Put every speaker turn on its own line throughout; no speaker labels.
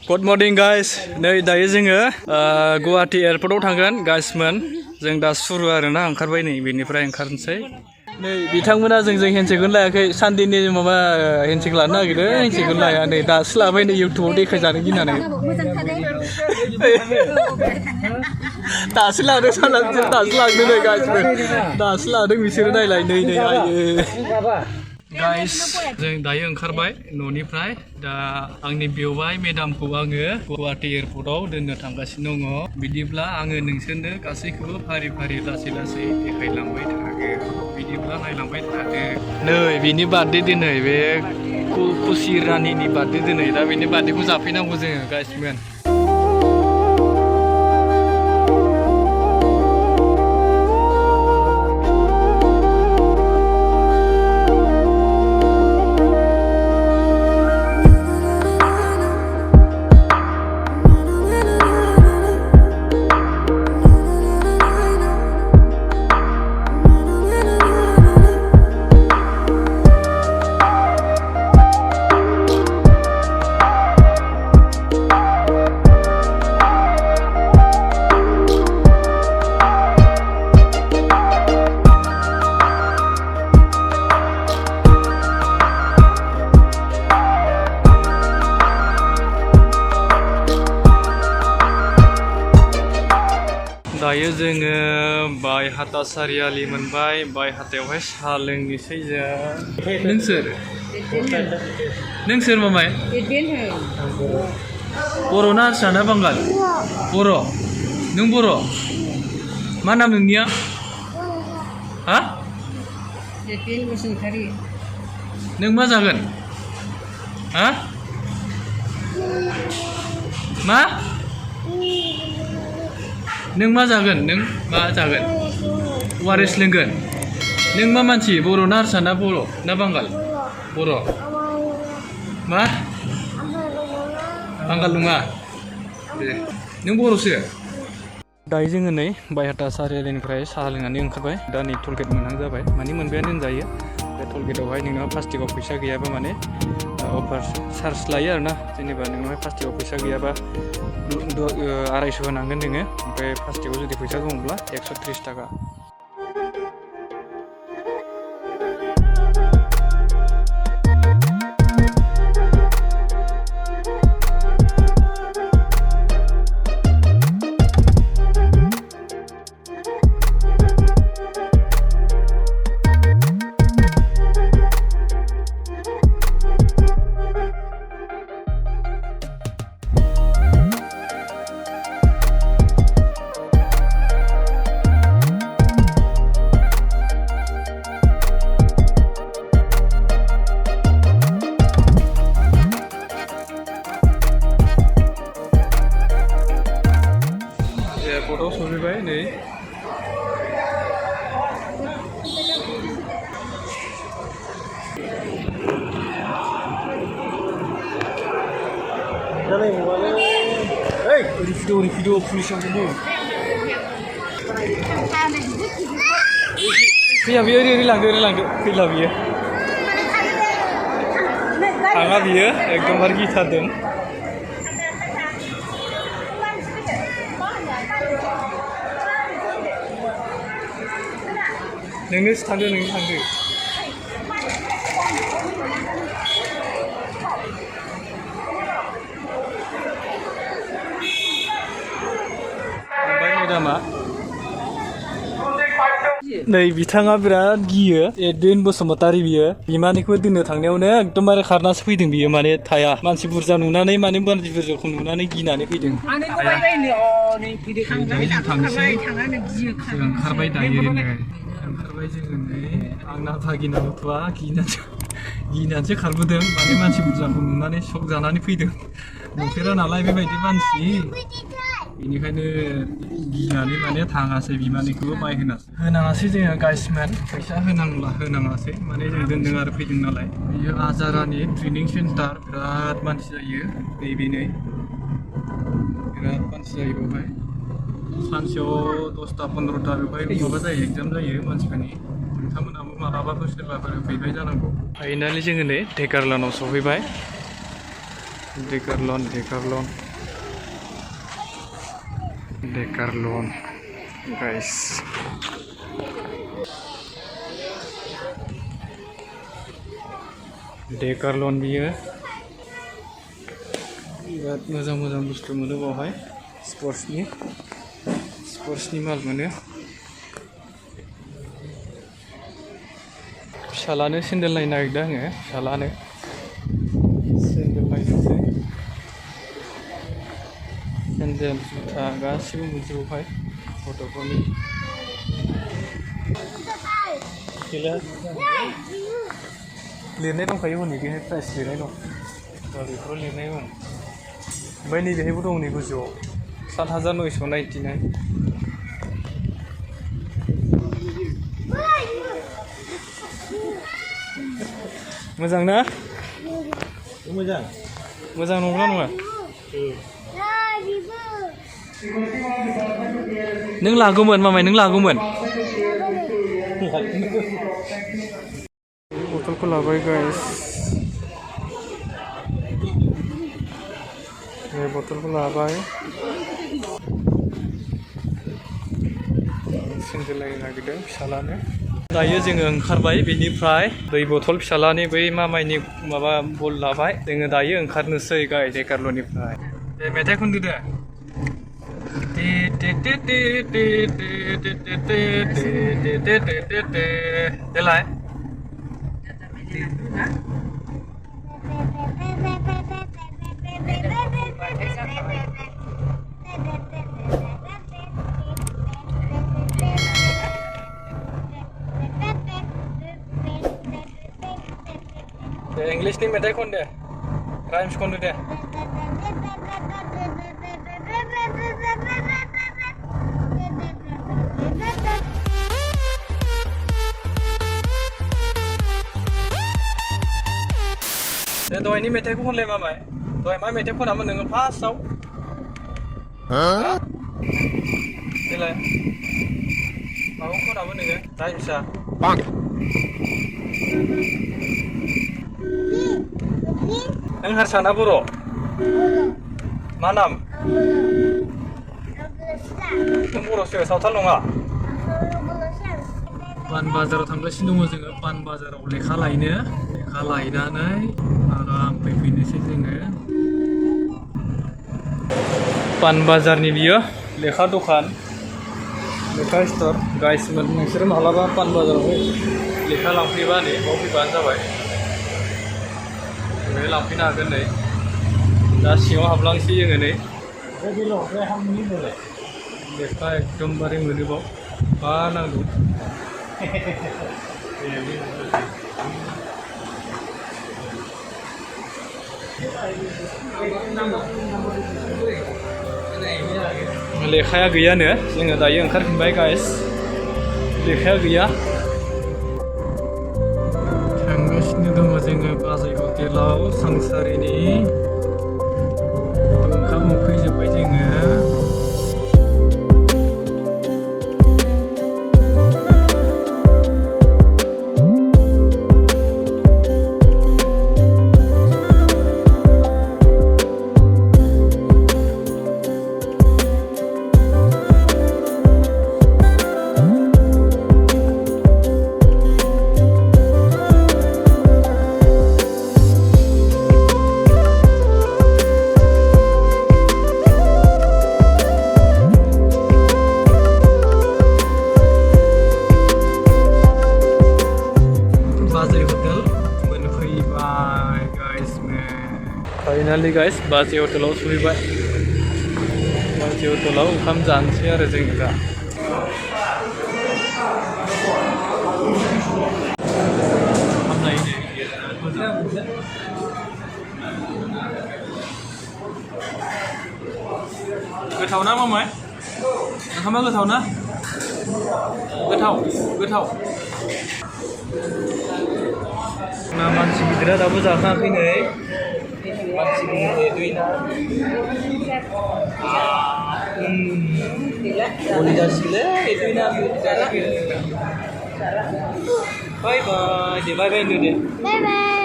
Good morning guys. नै दायो जोङो गुवाहाटी एयारपर्टआव थांगोन गाइसमोन जों दा सुरु आरोना ओंखारबाय नै बेनिफ्राय ओंखारनोसै नै बिथांमोना जोंजों हेन्डसेकखौनो लायाखै सानदेनि माबा हेन्डसेक लानो नागिरदों हेन्डसेकखौनो लाया नै दासो लाबाय नै इउटुबाव देखायजानो गिनानै दासो लादों साननानै दासो लांदों नै गाइसमोन दासो लादों बिसोरो नायलाय नै नै आयो गाइस जों दायो ओंखारबाय न'निफ्राय दा आंनि बेवाइ मेडामखौ आङो गुवाहाटी एयारपर्टआव दोननो थांगासिनो दङ बिदिब्ला आङो नोंसोरनो गासैखौबो फारि फारि लासै लासै देखायलांबाय थागोन बिदिब्ला नायलांबाय थादो नै बिनि बार्थडे दिनै बे खुसि रानिनि बार्थडे दिनै दा बेनि बार्थडेखौ जाफैनांगौ जोङो गाइसमोन दायो जोङो बायहाटा सारियालि मोनबाय बायहाटायावहाय साहा लोंनोसै जों नोंसोर मामाय बर' ना हारसा ना बांगाल बर' नों बर' मा नाम नोंनिया हा नों मा जागोन हा मा नों मा जागोन नों मा जागोन वारेस लोंगोन नों मा मानसि बर' ना हारसा ना बर' ना बांगाल बर' मा बांगाल नङा दे नों बर'सो दायो जोङो नै बायहाटा सारियालिनिफ्राय साहा लोंनानै ओंखारबाय दा नै टलगेट मोनहां जाबाय माने मोनबायानो होनजायो बे टलगेटआवहाय नोंनाव प्लास्टिकआव फैसा गैयाबा माने अफार चार्ज लायो आरोना जेनेबा नोंनावहाय प्लास्टिकआव फैसा गैयाबा 250 होनांगोन नोङो ओमफ्राय प्लास्टिकआव जुदि फैसा दङब्ला 130 थाखा एयारपर्टआव सफैबाय नै भिडिअ पुलिसाव फैया बियो ओरै लांदो फैला बियो थाङा बियो एकदमबारे गिथारदों नोंनो थांदो ओमफ्राय मेडामा नै बिथाङा बिराद गियो एडविन बसुमतारी बियो बिमानिखौ दोननो थांनायावनो एकदमबारे खारनासो फैदों बियो माने थाया मानसि बुरजा नुनानै माने मानसि बुरजाखौ नुनानै गिनानै फैदों ओंखारबाय दायो ओंखारबाय जोङो नै आंना भागिना गथ'आ गिनानैसो खारबोदों माने मानसि बुरजाखौ नुनानै शक जानानै फैदों नुफेरा नालाय बेबायदि मानसि बेनिखायनो गिनानै माने थाङासै बिमानिखौबो माइ होनाङासै जोङो गाइसमोन फैसा होनाङासै माने जों दोनदों आरो फैदों नालाय बेयो आजारानि ट्रेनिं सेन्टार बिराद मानसि जायो नैबे बिराद मानसि जायो बेवहाय सानसेयाव 10टा 15टा बेवहाय माबा जायो एग्जाम जायो मानसिफोरनि नोंथांमोनाबो मालाबाफोर सोरबाफोर फैबाय जानांगौ फाइनालि जोङो नै टेकारलानाव सफैबाय Decathlon guys. Decathlon biyo बिराद मोजां बुस्थु मोनो बावहाय स्पर्ट्सनि माल मोनो फिसालानो सेन्देल नायनो नागिरदों आङो फिसालानो सेन्देल नायनोसै सेन्देल जुथा गासिबो मोनजोबोहाय गथ'फोरनि लिरनाय दंखायो हनै बेहाय प्राइस लिरनाय दं बेफोराव लिरनाय दं ओमफ्राय नैबेहायबो दं नै गोजौआव 7,999 मोजां ना मोजां नंगौना नङा नों लागौमोन मामाय नों लागौमोन बथलखौ लाबाय गाइस बे बथलखौ लाबाय सेन्देल लायनो नागिरदों फिसालानो दायो जोङो ओंखारबाय बेनिफ्राय दै बथल फिसालानि बै मामायनि माबा बल लाबाय जोङो दायो ओंखारनोसै गाइस डेकाथलननिफ्राय दे मेथाइ खनदो दे देलाय दे इंलिशनि मेथाइ खन दे राइम्स खनदो दे दे दहायनि मेथाइखौ खनलाय मामाय दहाय मा मेथाइ खनामोन नोङो फार्स्टआव देलाय माखौ खनामोन नोङो राइम्सआ नों हारसा ना बर' मा नाम नों बर'सो सावथाल नङा पान बाजाराव थांगासिनो दङ जोङो पान बाजाराव लेखा लायनानै आराम फैफिननोसै जोङो पान बाजारनि बियो लेखा दखान लेखा स्ट'र गाइसमोन नोंसोरो माब्लाबा पान बाजाराव लेखा लांफैबा नै बाव फैबानो जाबाय ओमफ्राय लांफैनो हागोन नै दा सिङाव हाबलांसै जोङो नै लेखा एकदमबारे मोनोबाव मा नांगौ लेखाया गैयानो जोङो दायो ओंखारफिनबाय गाइस लेखाया गैया थांगासिनो दङ जोङो बाजै हटेलाव सांसारिनि ओंखाम उखैजोब्बाय जोङो फाइनालि गाइस बाजै हटेलाव सहैबाय बाजै हटेलाव ओंखाम जानोसै आरो जों दा गोथाव ना मामाय ओंखामा गोथाव ना गोथाव ना मानसि गिदिरा दाबो जाखाङाखै नै मानसि गिदिर दुइना उन जासिगोनलै दुइना बाय बाय दे बाय बाय होनदो दे बाय बाय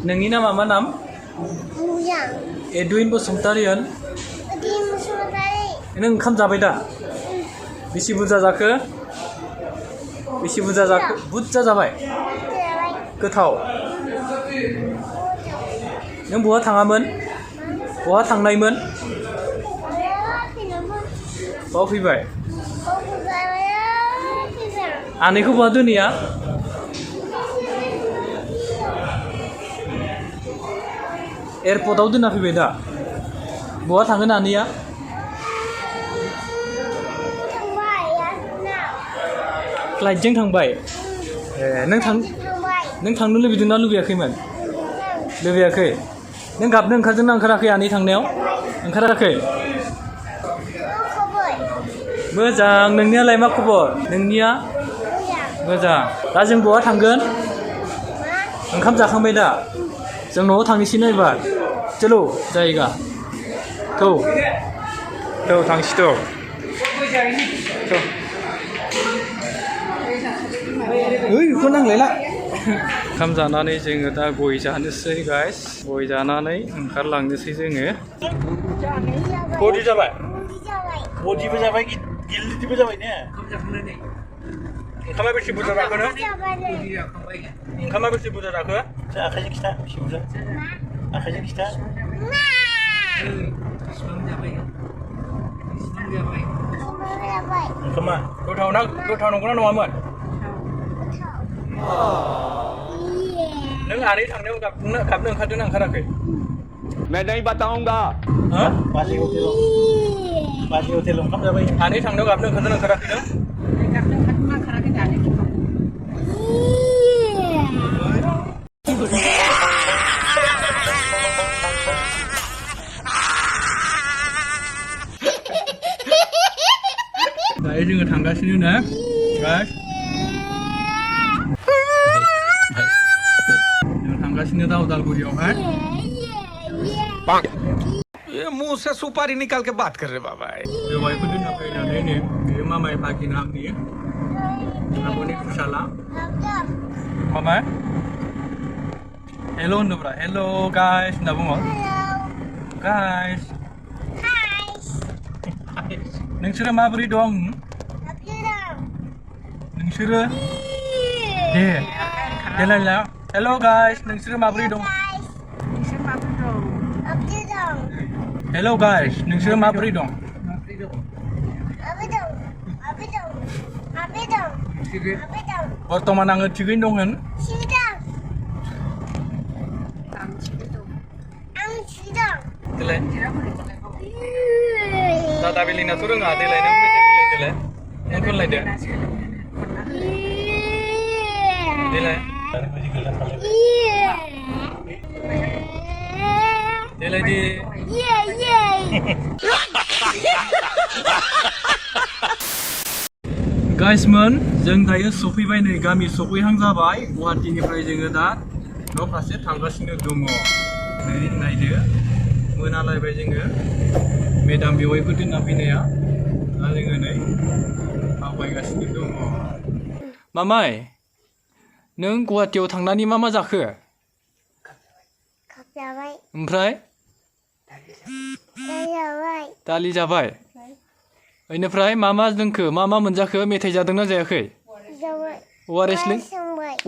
नोंनि नामा मा नाम
mwnjng
Edwin Bosumtarian nों ओंखाम जाबाय दा बेसे बुरजा जाखो बुरजा जाबाय गोथाव नों बहा थाङामोन बहा थांनायमोन बाव फैबाय आनैखौ बहा दोनैया एयारपर्टआव दोनना फैबाय दा बहा थांगोन आनैया फ्लाइटजों थांबाय नों थांनो लुबैदोंना लुबैयाखैमोन लुबैयाखै नों गाबनो ओंखारदोंना ओंखाराखै आनै थांनायाव ओंखाराखै मोजां नोंनियालाय मा खबर नोंनिया मोजां दा जों बहा थांगोन ओंखाम जाखांबाय दा जों न'आव थांनोसै ना एबार चलो जायगा थौ थांसै थ' बेखौ नांलायला ओंखाम जानानै जोङो दा गय जानोसै गाइस गय जानानै ओंखारलांनोसै जोङो बदि जाबाय बदिबो जाबाय गिलिरबो जाबाय ने ओंखामा बेसे बुरजा जाखो नों ओंखामा बेसे बुरजा जाखो आखाइजों खिथा बेसे बुरजा आखाइजों खिथा ओंखामा गोथाव नंगौना नङामोन नों आनै थांनायाव गाबनो ओंखारदोंना ओंखाराखै
मैं नहीं बताऊंगा
बाजै हटेल ओंखाम जाबाय आनै थांनायाव गाबनो ओंखारदोंना ओंखाराखै नों गाबनो ओंखारदोंना ओंखाराखै दानि दायो जोङो थांगासिनो ना गाइस जों थांगासिनो दा उदालगुरियावहाय
ये मुंह से सुपारी निकाल के बात कर रहे बाबा
बेवाइखौ दोनना फैनानै नै बेयो मामाय भागिना आंनि आब'नि फिसाला मामाय हेल' होनोब्रा हेल' गाइस होनना बुङो गाइस नोंसोरो माबोरै दं नोंसोरो दे देलायला हेल' गाइस नोंसोरो माबोरै दं हेल' गाइस नोंसोरो माबोरै दं बर्तमान आङो थिगैनो दं होन देलाय दादा बेलिनाथ' रोङा देलाय नों मेथाइ खनलाय देलाय नों खनलायदो देलाय देलाय दे गाइसमोन जों दायो सफैबाय नै गामि सफैहां जाबाय गुवाहाटीनिफ्राय जोङो दा न' फारसे थांगासिनो दङ नै नायदो मोनालायबाय जोङो मेदाम बेवाइखौ दोनना फैनाया दा जोङो नै आवगायगासिनो दङ मामाय नों गुवाहाटीयाव थांनानै मा जाखो ओमफ्राय दालि जाबाय बेनिफ्राय मा लोंखो मा मोनजाखो मेथाइ जादोंना जायाखै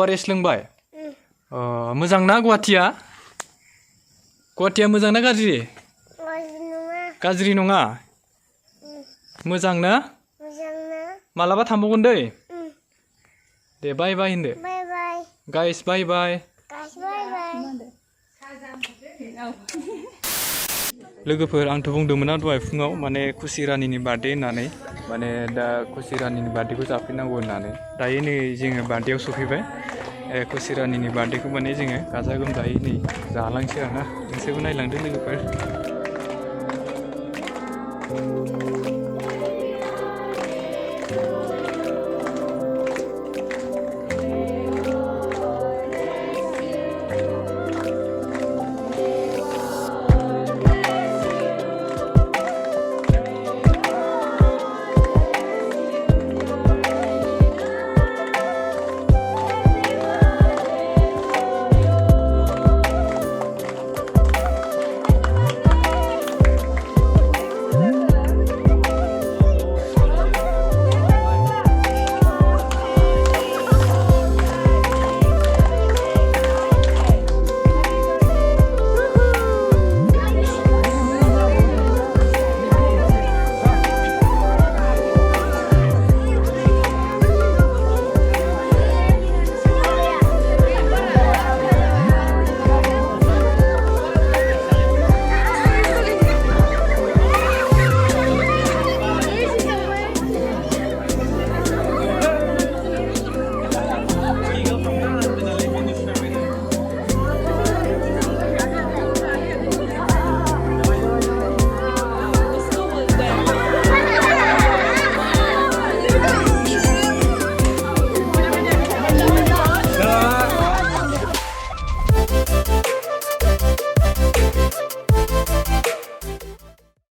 ORS लोंबाय मोजां ना गुवाहाटीया मोजां ना गाज्रि नङा मोजां ना मालाबा थांबावगोन दै दे बाय बाय होनदो गाइस बाय बाय लोगोफोर आंथ' बुंदोंमोन दहाय फुङाव माने खुसि रानिनि बार्थडे होननानै माने दा खुसि रानिनि बार्थडेखौ जाफैनांगौ होननानै दायो नै जोङो बार्थडेआव सफैबाय खुसि रानिनि बार्थडेखौ माने जोङो गाजा गोमजायै नै जालांसै आरोना नोंसोरबो नायलांदो लोगोफोर